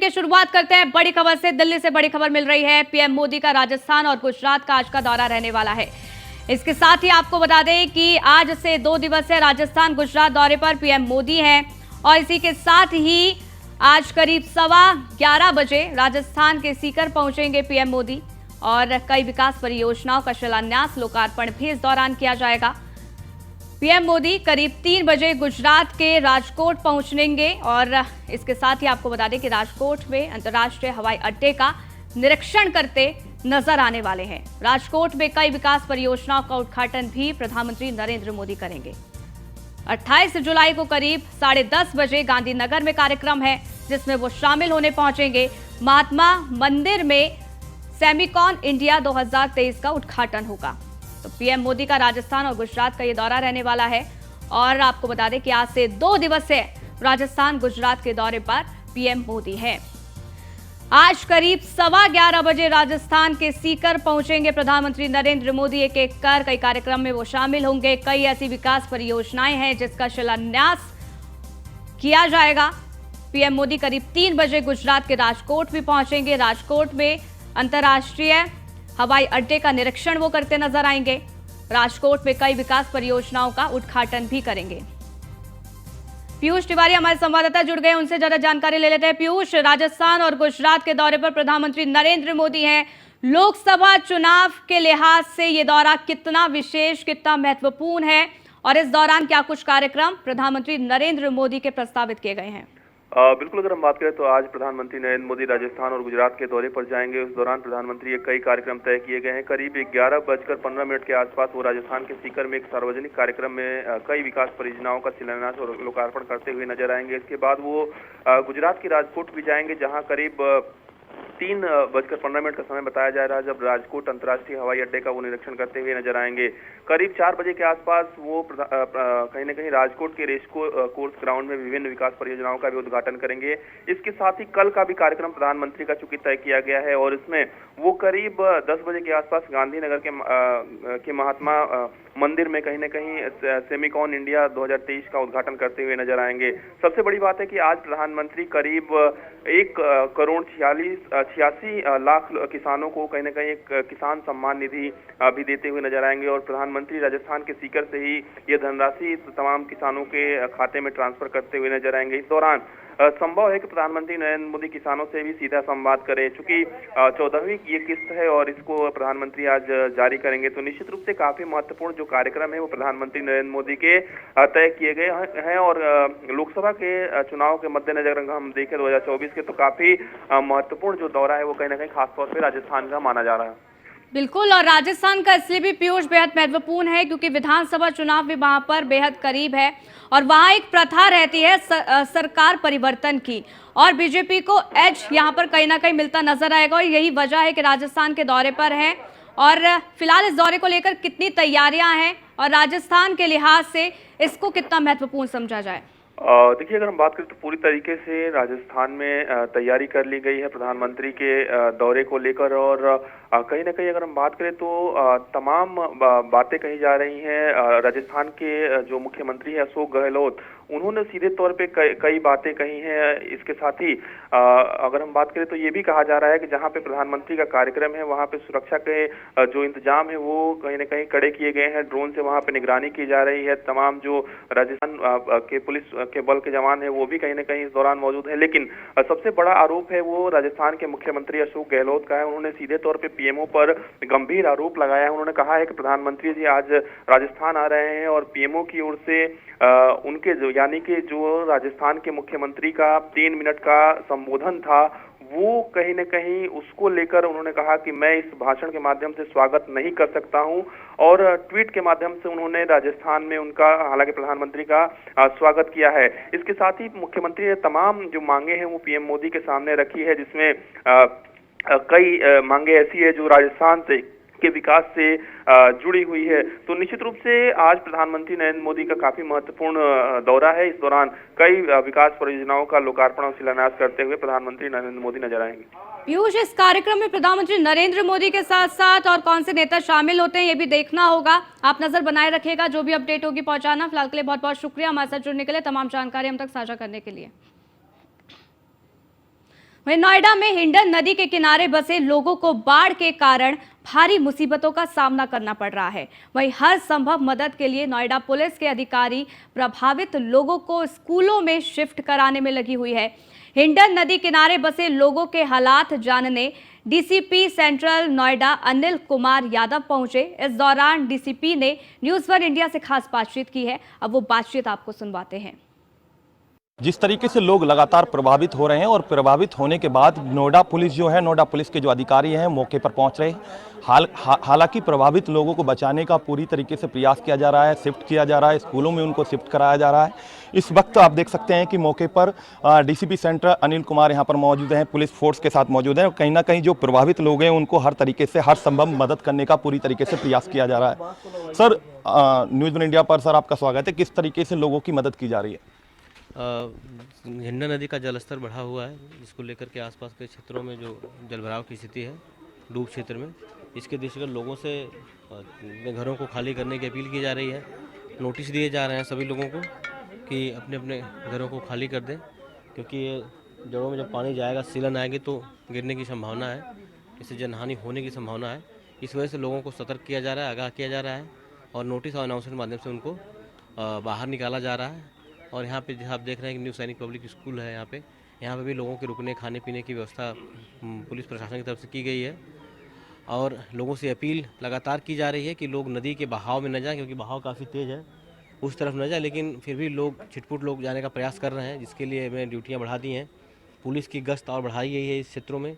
की शुरुआत करते हैं बड़ी खबर से। दिल्ली से बड़ी खबर मिल रही है, पीएम मोदी का राजस्थान और गुजरात का आज का दौरा रहने वाला है। इसके साथ ही आपको बता दें कि आज से 2 दिवसीय राजस्थान गुजरात दौरे पर पीएम मोदी हैं और इसी के साथ ही आज करीब 11:15 बजे राजस्थान के सीकर पहुंचेंगे पीएम मोदी और कई विकास परियोजनाओं का शिलान्यास लोकार्पण भी इस दौरान किया जाएगा। पीएम मोदी करीब 3 बजे गुजरात के राजकोट पहुंचेंगे और इसके साथ ही आपको बता दें कि राजकोट में अंतर्राष्ट्रीय हवाई अड्डे का निरीक्षण करते नजर आने वाले हैं। राजकोट में कई विकास परियोजनाओं का उद्घाटन भी प्रधानमंत्री नरेंद्र मोदी करेंगे। 28 जुलाई को करीब 10:30 बजे गांधीनगर में कार्यक्रम है जिसमें वो शामिल होने पहुंचेंगे। महात्मा मंदिर में सेमिकॉन इंडिया 2023 का उद्घाटन होगा। तो पीएम मोदी का राजस्थान और गुजरात का ये दौरा रहने वाला है और आपको बता दें कि आज से 2 दिवसीय राजस्थान गुजरात के दौरे पर पीएम मोदी है। आज करीब 11:15 बजे राजस्थान के सीकर पहुंचेंगे प्रधानमंत्री नरेंद्र मोदी। एक एक कर कई कार्यक्रम में वो शामिल होंगे। कई ऐसी विकास परियोजनाएं हैं जिसका शिलान्यास किया जाएगा। पीएम मोदी करीब 3 बजे गुजरात के राजकोट भी पहुंचेंगे। राजकोट में अंतर्राष्ट्रीय हवाई अड्डे का निरीक्षण वो करते नजर आएंगे। राजकोट में कई विकास परियोजनाओं का उद्घाटन भी करेंगे। पीयूष तिवारी हमारे संवाददाता जुड़ गए, उनसे ज्यादा जानकारी ले लेते हैं। पीयूष, राजस्थान और गुजरात के दौरे पर प्रधानमंत्री नरेंद्र मोदी हैं। लोकसभा चुनाव के लिहाज से ये दौरा कितना विशेष, कितना महत्वपूर्ण है और इस दौरान क्या कुछ कार्यक्रम प्रधानमंत्री नरेंद्र मोदी के प्रस्तावित किए गए हैं? बिल्कुल, अगर हम बात करें तो आज प्रधानमंत्री नरेंद्र मोदी राजस्थान और गुजरात के दौरे पर जाएंगे। उस दौरान प्रधानमंत्री के कई कार्यक्रम तय किए गए हैं। करीब 11:15 के आसपास वो राजस्थान के सीकर में एक सार्वजनिक कार्यक्रम में कई विकास परियोजनाओं का शिलान्यास और लोकार्पण करते हुए नजर आएंगे। इसके बाद वो गुजरात के राजकोट भी जाएंगे, जहाँ करीब 3:15 का समय बताया जा रहा है जब राजकोट अंतर्राष्ट्रीय हवाई अड्डे का वो निरीक्षण करते हुए नजर आएंगे। करीब 4 बजे के आसपास वो कहीं न कहीं राजकोट के रेस कोर्स ग्राउंड में विभिन्न विकास परियोजनाओं का भी उद्घाटन करेंगे। इसके साथ ही कल का भी कार्यक्रम प्रधानमंत्री का चूंकि तय किया गया है और इसमें वो करीब 10 बजे के आसपास गांधीनगर के महात्मा मंदिर में कहीं न कहीं सेमिकॉन इंडिया 2023 का उद्घाटन करते हुए नजर आएंगे। सबसे बड़ी बात है कि आज प्रधानमंत्री करीब 1,86 लाख किसानों को कहीं न कहीं एक किसान सम्मान निधि भी देते हुए नजर आएंगे और प्रधानमंत्री राजस्थान के सीकर से ही ये धनराशि तमाम किसानों के खाते में ट्रांसफर करते हुए नजर आएंगे। इस दौरान संभव है कि प्रधानमंत्री नरेंद्र मोदी किसानों से भी सीधा संवाद करें। चूंकि 14वीं ये किस्त है और इसको प्रधानमंत्री आज जारी करेंगे, तो निश्चित रूप से काफी महत्वपूर्ण जो कार्यक्रम है वो प्रधानमंत्री नरेंद्र मोदी के तय किए गए हैं। और लोकसभा के चुनाव के मद्देनजर अगर हम देखें 2024 के, तो काफी महत्वपूर्ण जो दौरा है वो कहीं ना कहीं खासतौर पर राजस्थान का माना जा रहा है। बिल्कुल, और राजस्थान का इसलिए भी पीयूष बेहद महत्वपूर्ण है क्योंकि विधानसभा चुनाव भी वहां पर बेहद करीब है और वहां एक प्रथा रहती है सरकार परिवर्तन की और बीजेपी को एज यहां पर कहीं ना कहीं मिलता नजर आएगा और यही वजह है कि राजस्थान के दौरे पर हैं। और फिलहाल इस दौरे को लेकर कितनी तैयारियां हैं और राजस्थान के लिहाज से इसको कितना महत्वपूर्ण समझा जाए? देखिए, अगर हम बात करें तो पूरी तरीके से राजस्थान में तैयारी कर ली गई है प्रधानमंत्री के दौरे को लेकर और कहीं ना कहीं अगर हम बात करें तो तमाम बातें कही जा रही हैं। राजस्थान के जो मुख्यमंत्री हैं अशोक गहलोत, उन्होंने सीधे तौर पे कई बातें कही हैं। इसके साथ ही अगर हम बात करें तो ये भी कहा जा रहा है कि जहां पे प्रधानमंत्री का कार्यक्रम है वहां पे सुरक्षा के जो इंतजाम है वो कहीं ना कहीं कड़े किए गए हैं। ड्रोन से वहां पे निगरानी की जा रही है। तमाम जो राजस्थान के पुलिस के बल के जवान है वो भी कहीं ना कहीं इस दौरान मौजूद है। लेकिन सबसे बड़ा आरोप है वो राजस्थान के मुख्यमंत्री अशोक गहलोत का है। उन्होंने सीधे तौर पे पीएमओ पर गंभीर आरोप लगाया है। उन्होंने कहा है कि प्रधानमंत्री जी आज राजस्थान आ रहे हैं और पीएमओ की ओर से उनके यानी कि जो राजस्थान के मुख्यमंत्री का 3 मिनट का संबोधन था वो कहीं न कहीं उसको लेकर उन्होंने कहा कि मैं इस भाषण के माध्यम से स्वागत नहीं कर सकता हूं और ट्वीट के माध्यम से उन्होंने राजस्थान में उनका हालांकि प्रधानमंत्री का स्वागत किया है। इसके साथ ही मुख्यमंत्री ने तमाम जो मांगे हैं वो पीएम मोदी के सामने रखी है, जिसमें कई मांगे ऐसी है जो राजस्थान से के विकास से जुड़ी हुई है। तो निश्चित रूप से आज प्रधानमंत्री नरेंद्र मोदी का काफी महत्वपूर्ण दौरा है। इस दौरान कई विकास परियोजनाओं का लोकार्पण और शिलान्यास करते हुए प्रधानमंत्री नरेंद्र मोदी नजर आएंगे। पीयूष, इस कार्यक्रम में प्रधानमंत्री नरेंद्र मोदी के साथ साथ और कौन से नेता शामिल होते हैं ये भी देखना होगा। आप नजर बनाए रखिएगा, जो भी अपडेट होगी पहुंचाना। फिलहाल के लिए बहुत बहुत शुक्रिया हमारे साथ जुड़ने के लिए, तमाम जानकारी हम तक साझा करने के लिए। वहीं नोएडा में हिंडन नदी के किनारे बसे लोगों को बाढ़ के कारण भारी मुसीबतों का सामना करना पड़ रहा है। वहीं हर संभव मदद के लिए नोएडा पुलिस के अधिकारी प्रभावित लोगों को स्कूलों में शिफ्ट कराने में लगी हुई है। हिंडन नदी किनारे बसे लोगों के हालात जानने डीसीपी सेंट्रल नोएडा अनिल कुमार यादव पहुंचे। इस दौरान डीसीपी ने न्यूज़ 1 इंडिया से खास बातचीत की है। अब वो बातचीत आपको सुनवाते हैं। जिस तरीके से लोग लगातार प्रभावित हो रहे हैं और प्रभावित होने के बाद नोएडा पुलिस जो है, नोएडा पुलिस के जो अधिकारी हैं मौके पर पहुंच रहे हैं। हालांकि प्रभावित लोगों को बचाने का पूरी तरीके से प्रयास किया जा रहा है, शिफ्ट किया जा रहा है, स्कूलों में उनको शिफ्ट कराया जा रहा है। इस वक्त आप देख सकते हैं कि मौके पर डीसीपी सेंटर अनिल कुमार यहाँ पर मौजूद हैं, पुलिस फोर्स के साथ मौजूद हैं। कहीं ना कहीं जो प्रभावित लोग हैं उनको हर तरीके से, हर संभव मदद करने का पूरी तरीके से प्रयास किया जा रहा है। सर, न्यूज़ 1 इंडिया पर सर आपका स्वागत है। किस तरीके से लोगों की मदद की जा रही है? हिंडन नदी का जलस्तर बढ़ा हुआ है, जिसको लेकर के आसपास के क्षेत्रों में जो जलभराव की स्थिति है, डूब क्षेत्र में, इसके दृष्टिगत लोगों से अपने घरों को खाली करने की अपील की जा रही है। नोटिस दिए जा रहे हैं सभी लोगों को कि अपने अपने घरों को खाली कर दें, क्योंकि ये जड़ों में जब पानी जाएगा, सीलन आएगी तो गिरने की संभावना है, इससे जनहानि होने की संभावना है। इस वजह से लोगों को सतर्क किया जा रहा है, आगाह किया जा रहा है और नोटिस और अनाउंसमेंट के माध्यम से उनको बाहर निकाला जा रहा है। और यहाँ पे आप देख रहे हैं कि न्यू सैनिक पब्लिक स्कूल है, यहाँ पे भी लोगों के रुकने खाने पीने की व्यवस्था पुलिस प्रशासन की तरफ से की गई है। और लोगों से अपील लगातार की जा रही है कि लोग नदी के बहाव में न जाएं, क्योंकि बहाव काफ़ी तेज़ है, उस तरफ न जाए। लेकिन फिर भी लोग छिटपुट लोग जाने का प्रयास कर रहे हैं, जिसके लिए हमें ड्यूटियाँ बढ़ा दी हैं। पुलिस की गश्त और बढ़ाई गई है, इस क्षेत्रों में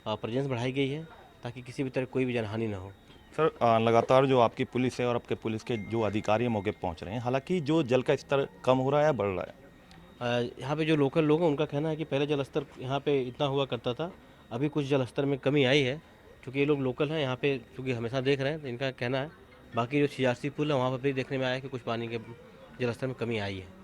प्रेजेंस बढ़ाई गई है, ताकि किसी भी तरह कोई भी जनहानि न हो। सर, लगातार जो आपकी पुलिस है और आपके पुलिस के जो अधिकारी हैं मौके पहुंच रहे हैं, हालांकि जो जल का स्तर कम हो रहा है, बढ़ रहा है। यहाँ पे जो लोकल लोग हैं उनका कहना है कि पहले जल स्तर यहाँ पे इतना हुआ करता था, अभी कुछ जल स्तर में कमी आई है, क्योंकि ये लोग लोकल हैं यहाँ पे, क्योंकि हमेशा देख रहे हैं, तो इनका कहना है। बाकी जो सीआरसी पुल है वहाँ पर भी देखने में आया कि कुछ पानी के जल स्तर में कमी आई है।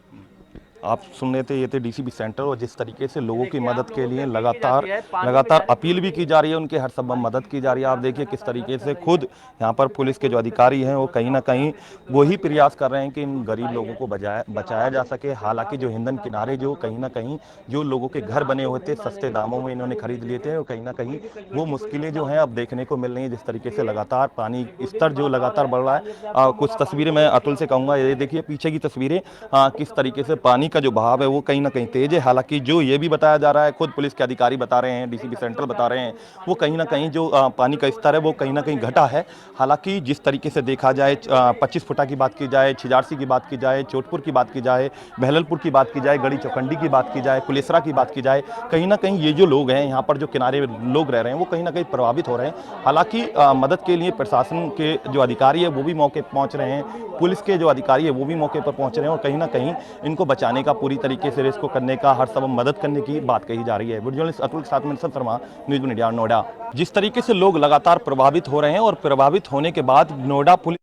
आप सुन रहे थे, ये थे डीसीपी सेंटर, और जिस तरीके से लोगों की मदद के लिए लगातार अपील भी की जा रही है, उनके हर संभव मदद की जा रही है। आप देखिए किस तरीके से खुद यहाँ पर पुलिस के जो अधिकारी हैं वो कहीं ना कहीं वही प्रयास कर रहे हैं कि इन गरीब लोगों को बचाया जा सके। हालांकि जो हिंडन किनारे जो कहीं ना कहीं जो लोगों के घर बने हुए थे, सस्ते दामों में इन्होंने खरीद लिए थे, और कहीं ना कहीं वो मुश्किलें जो हैं अब देखने को मिल रही हैं। जिस तरीके से लगातार पानी स्तर जो लगातार बढ़ रहा है, कुछ तस्वीरें मैं अतुल से कहूँगा, ये देखिए पीछे की तस्वीरें, किस तरीके से पानी का जो बहाव है वो कहीं ना कहीं तेज है। हालांकि जो ये भी बताया जा रहा है, खुद पुलिस के अधिकारी बता रहे हैं, डीसीपी सेंट्रल बता रहे हैं, वो कहीं ना कहीं जो पानी का स्तर है वो कहीं ना कहीं घटा है। हालांकि जिस तरीके से देखा जाए, 25 फुटा की बात की जाए, छिजारसी की बात की जाए, चोटपुर की बात की जाए, बहललपुर की बात की जाए, गढ़ी चौखंडी की बात की जाए, कुलेसरा की बात की जाए, कहीं ना कहीं ये जो लोग हैं यहाँ पर जो किनारे लोग रह रहे हैं वो कहीं ना कहीं प्रभावित हो रहे हैं। हालांकि मदद के लिए प्रशासन के जो अधिकारी है वो भी मौके पर पहुँच रहे हैं, पुलिस के जो अधिकारी है वो भी मौके पर पहुँच रहे हैं, और कहीं ना कहीं इनको बचाने का पूरी तरीके से रेस्क्यू करने का, हर संभव मदद करने की बात कही जा रही है। वीडियो जर्नलिस्ट अतुल के साथ में शर्मा, न्यूज़ 1 इंडिया, नोएडा। जिस तरीके से लोग लगातार प्रभावित हो रहे हैं और प्रभावित होने के बाद नोएडा पुलिस।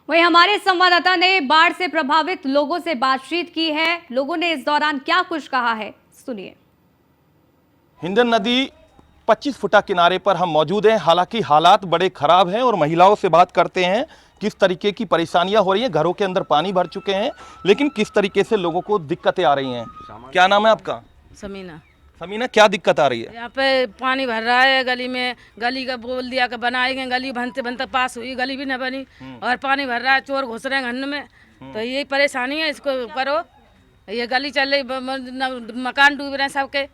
वहीं हमारे संवाददाता ने बाढ़ से प्रभावित लोगों से बातचीत की है। लोगों ने इस दौरान क्या कुछ कहा है, सुनिए। हिंडन नदी 25 फुटा किनारे पर हम मौजूद हैं। हालांकि हालात बड़े खराब हैं और महिलाओं से बात करते हैं किस तरीके की परेशानियां हो रही हैं। घरों के अंदर पानी भर चुके हैं, लेकिन किस तरीके से लोगों को दिक्कतें आ रही हैं। क्या नाम है आपका? समीना। समीना, क्या दिक्कत आ रही है? यहाँ पे पानी भर रहा है गली में, गली का बोल दिया कि बनाएंगे, गली बनते बनते पास हुई, गली भी न बनी और पानी भर रहा है, चोर घुस रहे हैं घर में, तो यही परेशानी है, इसको करो। ये गली चल रही, मकान डूब रहे हैं सबके।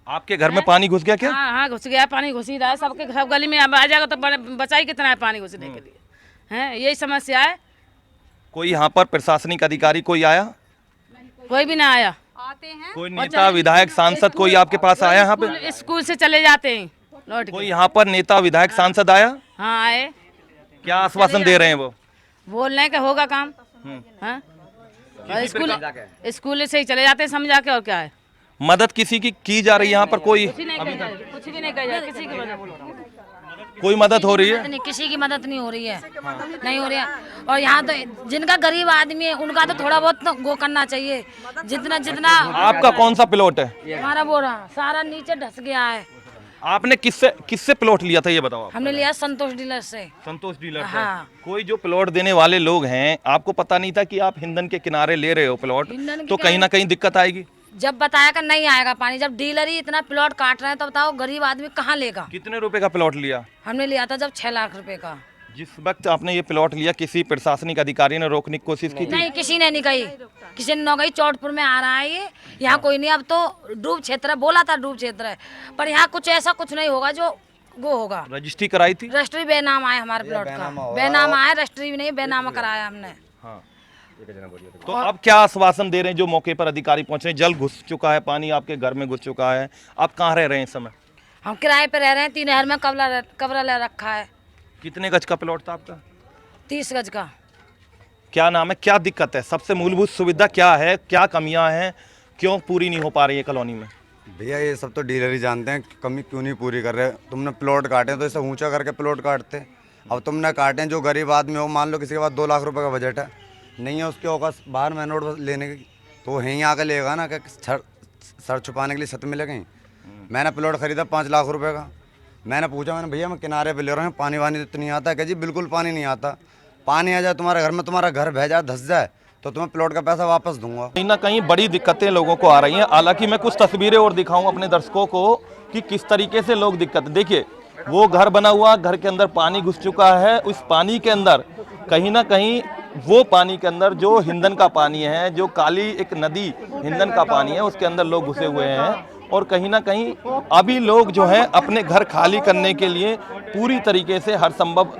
आपके घर में पानी घुस गया क्या? हाँ हाँ, घुस गया, पानी घुस ही रहा है सबके, सब गली में आ जाएगा तो बचाई कितना है पानी घुसने के लिए, हैं, यही समस्या है। कोई यहाँ पर प्रशासनिक अधिकारी कोई आया? कोई भी ना आया। आते हैं कोई नेता, विधायक, सांसद कोई आपके पास आया यहाँ पे? स्कूल से चले जाते हैं लौट कोई के। यहाँ पर नेता, विधायक, सांसद आया? हाँ आए। क्या आश्वासन दे रहे हैं वो? बोल रहे हैं कि होगा काम। हाँ, स्कूल से ही चले जाते हैं समझा के, और क्या है। मदद किसी की जा रही है यहाँ पर? कोई कुछ भी नहीं कहा जाए, किसी की मदद कोई मदद हो रही है? नहीं, किसी की मदद नहीं हो रही है, नहीं हो रही है। और यहाँ तो जिनका गरीब आदमी है उनका तो थोड़ा बहुत तो वो करना चाहिए, जितना जितना। आपका कौन सा प्लॉट है? हमारा वो रहा सारा नीचे ढस गया है। आपने किससे प्लॉट लिया था ये बताओ आप? हमने लिया संतोष डीलर से। संतोष डीलर से? हाँ। कोई जो प्लॉट देने वाले लोग हैं, आपको पता नहीं था कि आप हिंडन के किनारे ले रहे हो प्लॉट, तो कहीं ना कहीं दिक्कत आएगी? जब बताया कि नहीं आएगा पानी, जब डीलर ही इतना प्लॉट काट रहे हैं तो बताओ गरीब आदमी कहाँ लेगा। कितने रुपए का प्लॉट लिया? हमने लिया था जब 6 लाख रुपए का। जिस वक्त आपने ये प्लॉट लिया किसी प्रशासनिक अधिकारी ने रोकने की कोशिश की थी? नहीं, किसी ने नहीं कही, किसी ने नहीं कही। चौटपुर में आ रहा है ये, यहाँ कोई नहीं। अब तो डूब क्षेत्र है, बोला था डूब क्षेत्र है, पर यहाँ कुछ ऐसा कुछ नहीं होगा जो वो होगा। रजिस्ट्री कराई थी? रजिस्ट्री बेनामा है हमारे प्लॉट का, बेनामा है, रजिस्ट्री भी नहीं, बेनामा कराया हमने। हाँ। तो अब क्या आश्वासन दे रहे हैं जो मौके पर अधिकारी पहुंचे? जल घुस चुका है, पानी आपके घर में घुस चुका है, आप कहाँ रह रहे हैं इस समय? हम किराए पे रह रहे हैं, 3 नहर में कमरा ले रखा है। कितने गज का प्लॉट था आपका? 30 गज का। क्या नाम है, क्या दिक्कत है? सबसे मूलभूत सुविधा क्या है, क्या कमियां हैं, क्यों पूरी नहीं हो पा रही है कॉलोनी में? भैया ये सब तो डीलर ही जानते हैं कमी क्यों नहीं पूरी कर रहे। तुमने प्लॉट काटे तो इसे ऊंचा करके प्लॉट काटते। अब तुमने काटे, जो गरीब आदमी हो, मान लो किसी के पास 2 लाख रुपए का बजट है, नहीं है उसके औकात बाहर मेन रोड लेने की, तो वो यहीं आके लेगा ना, कि सर छुपाने के लिए छत मिले कहीं। मैंने प्लॉट खरीदा 5 लाख रुपए का। मैंने पूछा, मैंने भैया मैं किनारे पे ले रहा हूँ, पानी वानी तो नहीं आता? क्या जी बिल्कुल पानी नहीं आता। पानी आ जाए तुम्हारे घर में, तुम्हारा घर बह जाए, धस जाए, तो तुम्हें प्लॉट का पैसा वापस दूंगा। कहीं ना कहीं बड़ी दिक्कतें लोगों को आ रही हैं। हालांकि मैं कुछ तस्वीरें और दिखाऊं अपने दर्शकों को कि किस तरीके से लोग दिक्कत, देखिए वो घर बना हुआ, घर के अंदर पानी घुस चुका है। उस पानी के अंदर कहीं ना कहीं वो पानी के अंदर जो हिंदन का पानी है, जो काली एक नदी हिंदन का पानी है, उसके अंदर लोग घुसे हुए हैं। और कहीं ना कहीं अभी लोग जो हैं अपने घर खाली करने के लिए पूरी तरीके से हर संभव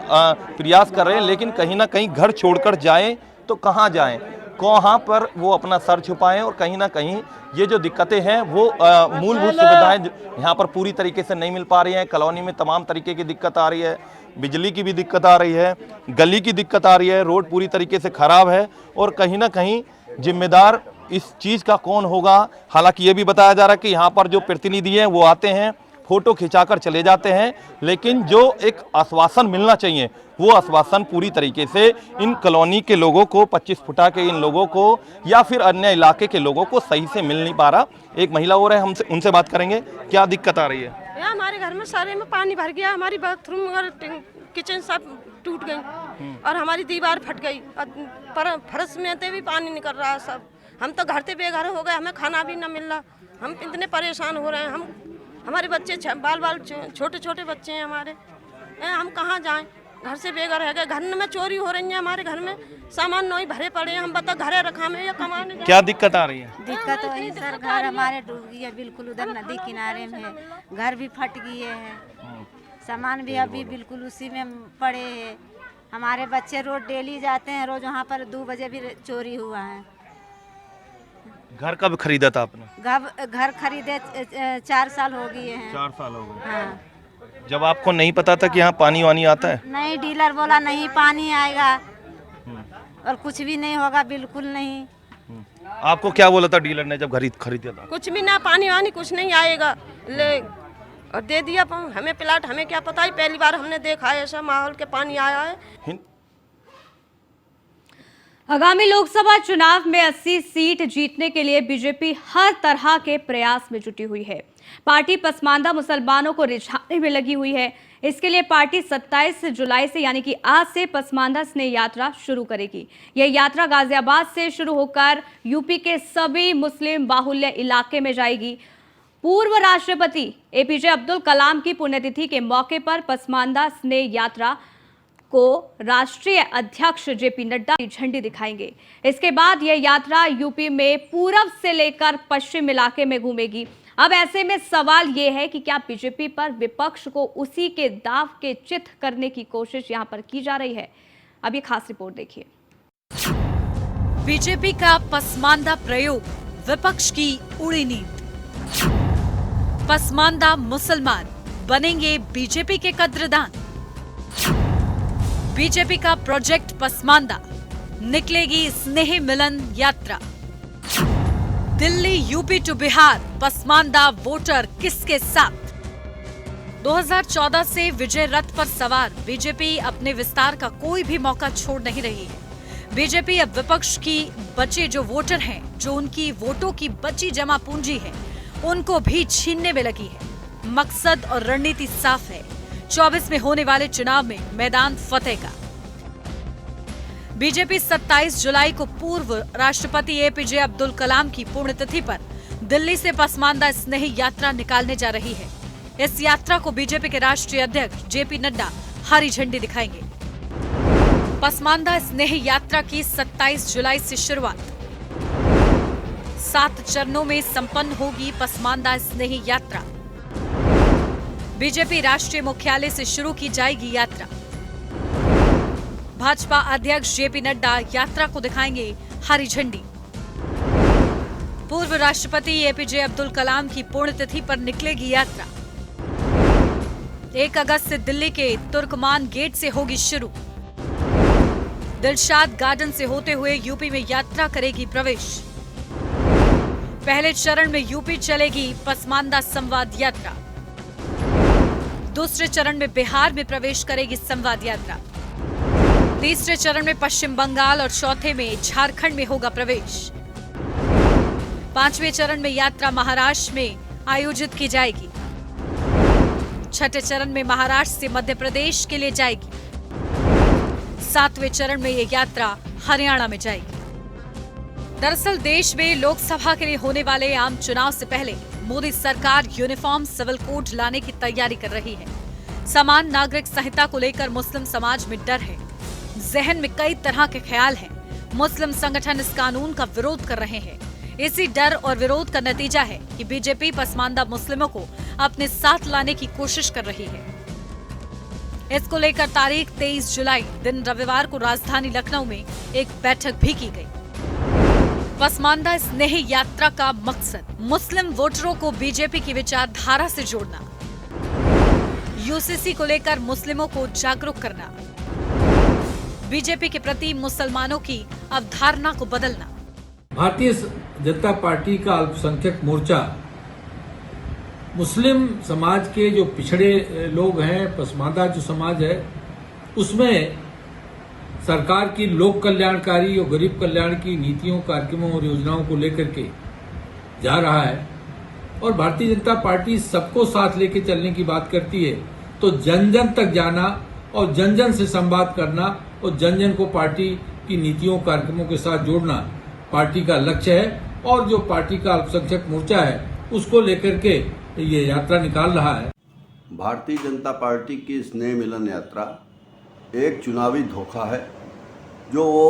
प्रयास कर रहे हैं, लेकिन कहीं ना कहीं घर छोड़कर जाएं तो कहाँ जाएं, कहाँ पर वो अपना सर छुपाएं। और कहीं ना कहीं ये जो दिक्कतें हैं वो मूलभूत सुविधाएं यहाँ पर पूरी तरीके से नहीं मिल पा रही हैं। कॉलोनी में तमाम तरीके की दिक्कत आ रही है, बिजली की भी दिक्कत आ रही है, गली की दिक्कत आ रही है, रोड पूरी तरीके से खराब है। और कहीं ना कहीं जिम्मेदार इस चीज़ का कौन होगा? हालांकि ये भी बताया जा रहा है कि यहाँ पर जो प्रतिनिधि हैं वो आते हैं, फोटो खिंचाकर चले जाते हैं, लेकिन जो एक आश्वासन मिलना चाहिए वो आश्वासन पूरी तरीके से इन कॉलोनी के लोगों को, 25 फुटा के इन लोगों को या फिर अन्य इलाके के लोगों को सही से मिल नहीं पा रहा। एक महिला और है, हमसे उनसे बात करेंगे, क्या दिक्कत आ रही है? हमारे घर में सारे में पानी भर गया, हमारी बाथरूम और किचन सब टूट गई और हमारी दीवार फट गई और फर्श में भी पानी निकल रहा है सब। हम तो घर से बेघर हो गए, हमें खाना भी ना मिल रहा, हम इतने परेशान हो रहे हैं। हमारे बच्चे बाल छोटे छोटे बच्चे हैं हमारे, हम कहाँ जाएं? घर से बेघर है गए, घर में चोरी हो रही है, हमारे घर में सामान नहीं भरे पड़े हैं। हम बता घरे रखा में या कमाने क्या दिक्कत आ रही है? दिक्कत वही सर, घर हमारे डूब गई है बिल्कुल, उधर नदी किनारे में है, घर भी फट गई है, सामान भी अभी बिल्कुल उसी में पड़े हैं। हमारे बच्चे रोज डेली जाते हैं, रोज वहाँ पर 2 बजे भी चोरी हुआ है। घर कब खरीदा था आपने? घर खरीदे 4 साल हो गए हैं। 4 साल हो गए। हाँ। जब आपको नहीं पता था कि यहाँ पानी वानी आता है? नहीं, डीलर बोला नहीं पानी आएगा और कुछ भी नहीं होगा, बिल्कुल नहीं। आपको क्या बोला था डीलर ने जब खरीदा था? कुछ भी ना, पानी वानी कुछ नहीं आएगा, ले और दे दिया हमें प्लाट। हमें क्या पता है, पहली बार हमने देखा है ऐसा माहौल के पानी आया है। आगामी लोकसभा चुनाव में 80 सीट जीतने के लिए बीजेपी हर तरह के प्रयास में जुटी हुई है। पार्टी पसमानदा मुसलमानों को रिझाने में लगी हुई है। इसके लिए पार्टी 27 जुलाई से यानी कि आज से पसमानदा स्नेह यात्रा शुरू करेगी। यह यात्रा गाजियाबाद से शुरू होकर यूपी के सभी मुस्लिम बाहुल्य इलाके में जाएगी। पूर्व राष्ट्रपति एपीजे अब्दुल कलाम की पुण्यतिथि के मौके पर पसमानदा स्नेह यात्रा को राष्ट्रीय अध्यक्ष जेपी नड्डा झंडी दिखाएंगे। इसके बाद यह यात्रा यूपी में पूर्व से लेकर पश्चिम इलाके में घूमेगी। अब ऐसे में सवाल यह है कि क्या बीजेपी पर विपक्ष को उसी के दाव के चित करने की कोशिश यहां पर की जा रही है? अब ये खास रिपोर्ट देखिए। बीजेपी का पसमानदा प्रयोग, विपक्ष की उड़ी नींद। पसमानदा मुसलमान बनेंगे बीजेपी के कद्रदान। बीजेपी का प्रोजेक्ट पसमानदा, निकलेगी स्नेह मिलन यात्रा। Delhi UP to Bihar, Pasmanda voter किसके साथ? 2014 से विजय रथ पर सवार बीजेपी अपने विस्तार का कोई भी मौका छोड़ नहीं रही है। बीजेपी अब विपक्ष की बचे जो वोटर हैं, जो उनकी वोटों की बची जमा पूंजी है, उनको भी छीनने में लगी है। मकसद और रणनीति साफ है, 24 में होने वाले चुनाव में मैदान फतेह का। बीजेपी 27 जुलाई को पूर्व राष्ट्रपति एपीजे अब्दुल कलाम की पुण्यतिथि पर दिल्ली से पसमानदा स्नेही यात्रा निकालने जा रही है। इस यात्रा को बीजेपी के राष्ट्रीय अध्यक्ष जेपी नड्डा हरी झंडी दिखाएंगे। पसमानदा स्नेही यात्रा की 27 जुलाई से शुरुआत। 7 चरणों में संपन्न होगी पसमानदा स्नेही यात्रा। बीजेपी राष्ट्रीय मुख्यालय से शुरू की जाएगी यात्रा। भाजपा अध्यक्ष जेपी नड्डा यात्रा को दिखाएंगे हरी झंडी। पूर्व राष्ट्रपति एपीजे अब्दुल कलाम की पुण्यतिथि पर निकलेगी यात्रा। 1 अगस्त से दिल्ली के तुर्कमान गेट से होगी शुरू। दिलशाद गार्डन से होते हुए यूपी में यात्रा करेगी प्रवेश। पहले चरण में यूपी चलेगी पसमानदा संवाद यात्रा। दूसरे चरण में बिहार में प्रवेश करेगी संवाद यात्रा। तीसरे चरण में पश्चिम बंगाल और चौथे में झारखंड में होगा प्रवेश। 5वें चरण में यात्रा महाराष्ट्र में आयोजित की जाएगी। 6ठे चरण में महाराष्ट्र से मध्य प्रदेश के लिए जाएगी। 7वें चरण में ये यात्रा हरियाणा में जाएगी। दरअसल देश में लोकसभा के लिए होने वाले आम चुनाव से पहले मोदी सरकार यूनिफॉर्म सिविल कोड लाने की तैयारी कर रही है। समान नागरिक संहिता को लेकर मुस्लिम समाज में डर है। जहन में कई तरह के ख्याल हैं। मुस्लिम संगठन इस कानून का विरोध कर रहे हैं। इसी डर और विरोध का नतीजा है कि बीजेपी पसमानदा मुस्लिमों को अपने साथ लाने की कोशिश कर रही है। इसको लेकर तारीख 23 जुलाई दिन रविवार को राजधानी लखनऊ में एक बैठक भी की गई। पसमानदा स्नेही यात्रा का मकसद मुस्लिम वोटरों को बीजेपी की विचारधारा से जोड़ना, यूसीसी को लेकर मुस्लिमों को जागरूक करना, बीजेपी के प्रति मुसलमानों की अवधारणा को बदलना। भारतीय जनता पार्टी का अल्पसंख्यक मोर्चा मुस्लिम समाज के जो पिछड़े लोग हैं, पसमानदा जो समाज है, उसमें सरकार की लोक कल्याणकारी और गरीब कल्याण की नीतियों, कार्यक्रमों और योजनाओं को लेकर के जा रहा है। और भारतीय जनता पार्टी सबको साथ लेकर चलने की बात करती है, तो जन जन तक जाना और जन जन से संवाद करना और जन जन को पार्टी की नीतियों, कार्यक्रमों के साथ जोड़ना पार्टी का लक्ष्य है। और जो पार्टी का अल्पसंख्यक मोर्चा है, उसको लेकर के ये यात्रा निकाल रहा है। भारतीय जनता पार्टी की स्नेह मिलन यात्रा एक चुनावी धोखा है जो वो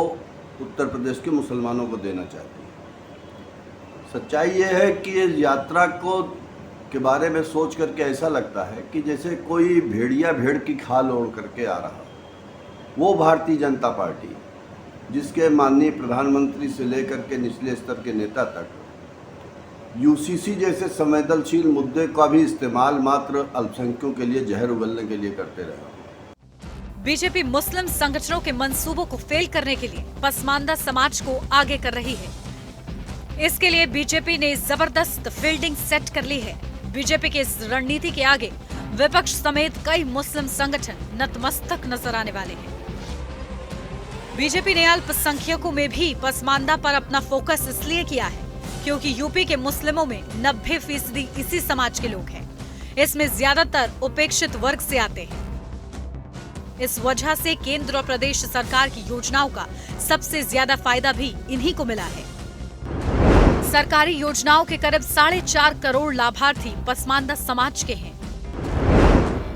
उत्तर प्रदेश के मुसलमानों को देना चाहती है। सच्चाई ये है कि इस यात्रा के बारे में सोच करके ऐसा लगता है कि जैसे कोई भेड़िया भेड़ की खाल ओढ़ करके आ रहा। वो भारतीय जनता पार्टी जिसके माननीय प्रधानमंत्री से लेकर के निचले स्तर के नेता तक यूसीसी जैसे संवेदनशील मुद्दे का भी इस्तेमाल मात्र अल्पसंख्यकों के लिए जहर उगलने के लिए करते रहे। बीजेपी मुस्लिम संगठनों के मंसूबों को फेल करने के लिए पसमानदा समाज को आगे कर रही है। इसके लिए बीजेपी ने जबरदस्त फील्डिंग सेट कर ली है। बीजेपी की इस रणनीति के आगे विपक्ष समेत कई मुस्लिम संगठन नतमस्तक नजर आने वाले हैं। बीजेपी ने अल्पसंख्यकों में भी पसमानदा पर अपना फोकस इसलिए किया है क्योंकि यूपी के मुस्लिमों में 90% इसी समाज के लोग हैं। इसमें ज्यादातर उपेक्षित वर्ग से आते हैं। इस वजह से केंद्र और प्रदेश सरकार की योजनाओं का सबसे ज्यादा फायदा भी इन्हीं को मिला है। सरकारी योजनाओं के करीब 4.5 करोड़ लाभार्थी पसमानदा समाज के हैं।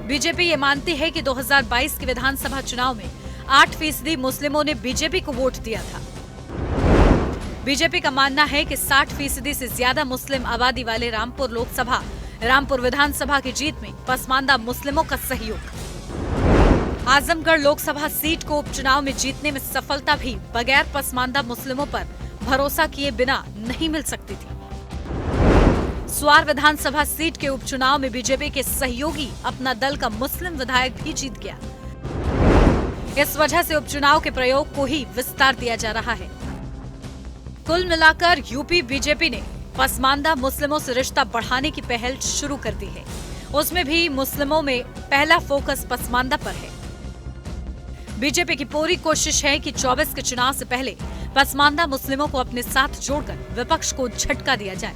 बीजेपी ये मानती है कि 2022 के विधानसभा चुनाव में 8% मुस्लिमों ने बीजेपी को वोट दिया था। बीजेपी का मानना है कि 60% से ज्यादा मुस्लिम आबादी वाले रामपुर विधानसभा की जीत में पसमानदा मुस्लिमों का सहयोग। आजमगढ़ लोकसभा सीट को उपचुनाव में जीतने में सफलता भी बगैर पसमानदा मुस्लिमों पर भरोसा किए बिना नहीं मिल सकती थी। स्वार विधानसभा सीट के उपचुनाव में बीजेपी के सहयोगी अपना दल का मुस्लिम विधायक भी जीत गया। इस वजह से उपचुनाव के प्रयोग को ही विस्तार दिया जा रहा है। कुल मिलाकर यूपी बीजेपी ने पसमानदा मुस्लिमों से रिश्ता बढ़ाने की पहल शुरू कर दी है। उसमें भी मुस्लिमों में पहला फोकस पसमानदा पर है। बीजेपी की पूरी कोशिश है कि 24 के चुनाव से पहले पसमानदा मुस्लिमों को अपने साथ जोड़कर विपक्ष को झटका दिया जाए।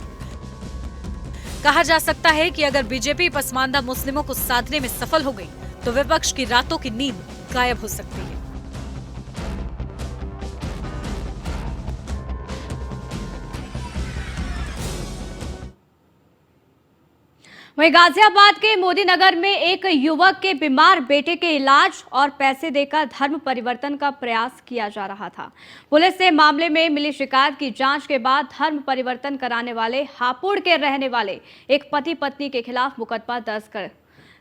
कहा जा सकता है कि अगर बीजेपी पसमानदा मुस्लिमों को साधने में सफल हो गई तो विपक्ष की रातों की नींद गायब हो सकती है। वहीं गाजियाबाद के मोदी नगर में एक युवक के बीमार बेटे के इलाज और पैसे देकर धर्म परिवर्तन का प्रयास किया जा रहा था। पुलिस ने मामले में मिली शिकायत की जांच के बाद धर्म परिवर्तन कराने वाले हापुड़ के रहने वाले एक पति पत्नी के खिलाफ मुकदमा दर्ज कर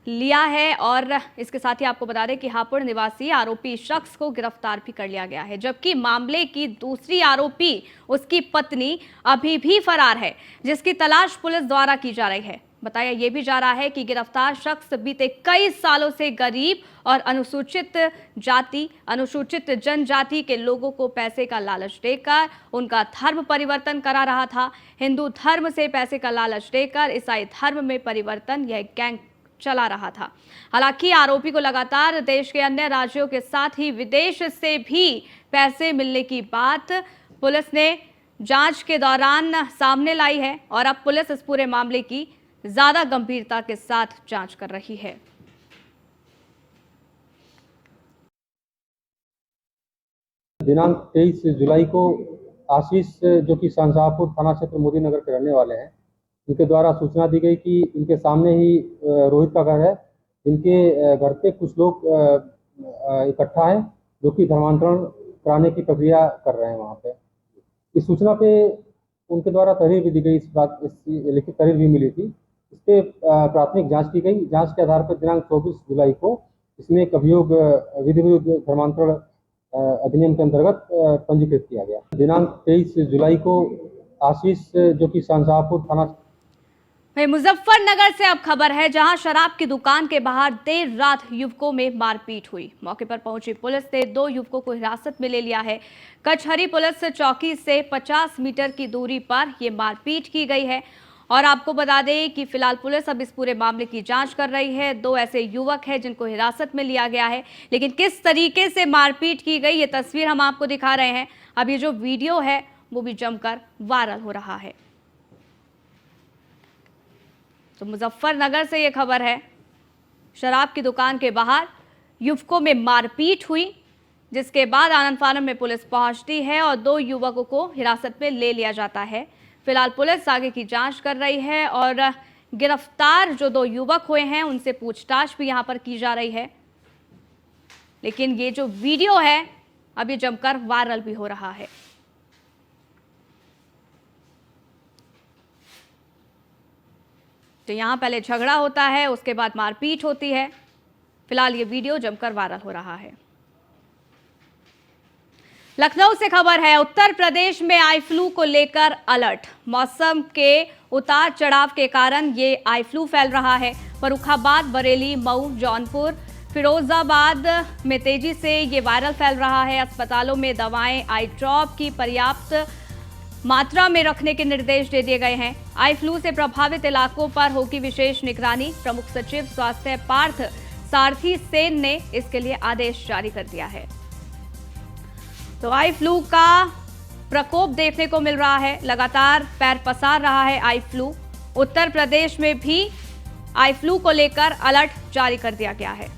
लिया है और इसके साथ ही आपको बता दें कि हापुड़ निवासी आरोपी शख्स को गिरफ्तार भी कर लिया गया है, जबकि मामले की दूसरी आरोपी उसकी पत्नी अभी भी फरार है, जिसकी तलाश पुलिस द्वारा की जा रही है। बताया यह भी जा रहा है कि गिरफ्तार शख्स बीते कई सालों से गरीब और अनुसूचित जनजाति के लोगों को पैसे का लालच देकर उनका धर्म परिवर्तन करा रहा था। हिंदू धर्म से पैसे का लालच देकर ईसाई धर्म में परिवर्तन यह गैंग चला रहा था। हालांकि आरोपी को लगातार देश के अन्य राज्यों के साथ ही विदेश से भी पैसे मिलने की बात पुलिस ने जांच के दौरान सामने लाई है और अब पुलिस इस पूरे मामले की ज्यादा गंभीरता के साथ जांच कर रही है। दिनांक 23 जुलाई को आशीष जो कि शाहजहांपुर थाना क्षेत्र मोदी नगर के रहने वाले हैं, उनके द्वारा सूचना दी गई कि इनके सामने ही रोहित का घर है। इनके घर पे कुछ लोग इकट्ठा हैं जो कि धर्मांतरण कराने की प्रक्रिया कर रहे हैं। वहाँ पे इस सूचना पे उनके द्वारा तहरीर भी दी गई, इस लिखित तहरीर भी मिली थी। इस पे प्राथमिक जांच की गई। जांच के आधार पर दिनांक 24 जुलाई को इसमें एक अभियोग विधि विरुद्ध धर्मांतरण अधिनियम के अंतर्गत पंजीकृत किया गया। दिनांक 23 जुलाई को आशीष जो कि शाहजहांपुर थाना। मुजफ्फरनगर से अब खबर है, जहां शराब की दुकान के बाहर देर रात युवकों में मारपीट हुई। मौके पर पहुंची पुलिस ने 2 युवकों को हिरासत में ले लिया है। कचहरी पुलिस चौकी से 50 मीटर की दूरी पर यह मारपीट की गई है और आपको बता दें कि फिलहाल पुलिस अब इस पूरे मामले की जांच कर रही है। 2 ऐसे युवक हैं जिनको हिरासत में लिया गया है, लेकिन किस तरीके से मारपीट की गई ये तस्वीर हम आपको दिखा रहे हैं। अब ये जो वीडियो है वो भी जमकर वायरल हो रहा है। तो मुजफ्फरनगर से ये खबर है, शराब की दुकान के बाहर युवकों में मारपीट हुई, जिसके बाद आनन फानन में पुलिस पहुंचती है और 2 युवकों को हिरासत में ले लिया जाता है। फिलहाल पुलिस आगे की जांच कर रही है और गिरफ्तार जो 2 युवक हुए हैं उनसे पूछताछ भी यहां पर की जा रही है। लेकिन ये जो वीडियो है अब ये जमकर वायरल भी हो रहा है। तो यहां पहले झगड़ा होता है, उसके बाद मारपीट होती है। फिलहाल ये वीडियो जमकर वायरल हो रहा है। लखनऊ से खबर है, उत्तर प्रदेश में आई फ्लू को लेकर अलर्ट। मौसम के उतार चढ़ाव के कारण ये आई फ्लू फैल रहा है। फर्रुखाबाद, बरेली, मऊ, जौनपुर, फिरोजाबाद में तेजी से ये वायरल फैल रहा है। अस्पतालों में दवाएं, आई ड्रॉप की पर्याप्त मात्रा में रखने के निर्देश दे दिए गए हैं। आई फ्लू से प्रभावित इलाकों पर होगी विशेष निगरानी। प्रमुख सचिव स्वास्थ्य पार्थ सारथी सेन ने इसके लिए आदेश जारी कर दिया है। तो आई फ्लू का प्रकोप देखने को मिल रहा है, लगातार पैर पसार रहा है आई फ्लू। उत्तर प्रदेश में भी आई फ्लू को लेकर अलर्ट जारी कर दिया गया है।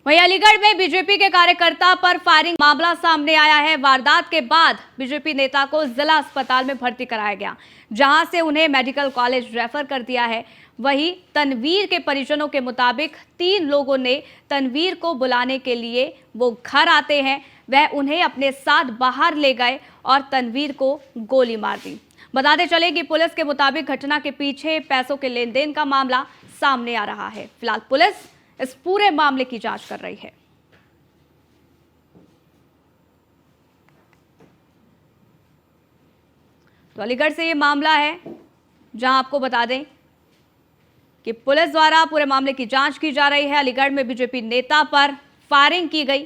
वहीं अलीगढ़ में बीजेपी के कार्यकर्ता पर फायरिंग मामला सामने आया है। वारदात के बाद बीजेपी नेता को जिला अस्पताल में भर्ती कराया गया, जहां से उन्हें मेडिकल कॉलेज रेफर कर दिया है। वहीं तनवीर के परिजनों के मुताबिक 3 लोगों ने तनवीर को बुलाने के लिए वो घर आते हैं, वह उन्हें अपने साथ बाहर ले गए और तनवीर को गोली मार दी। बताते चले कि पुलिस के मुताबिक घटना के पीछे पैसों के लेन देन का मामला सामने आ रहा है। फिलहाल पुलिस इस पूरे मामले की जांच कर रही है। तो अलीगढ़ से ये मामला है, जहां आपको बता दें कि पुलिस द्वारा पूरे मामले की जांच की जा रही है। अलीगढ़ में बीजेपी नेता पर फायरिंग की गई।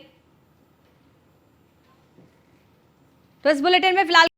तो इस बुलेटिन में फिलहाल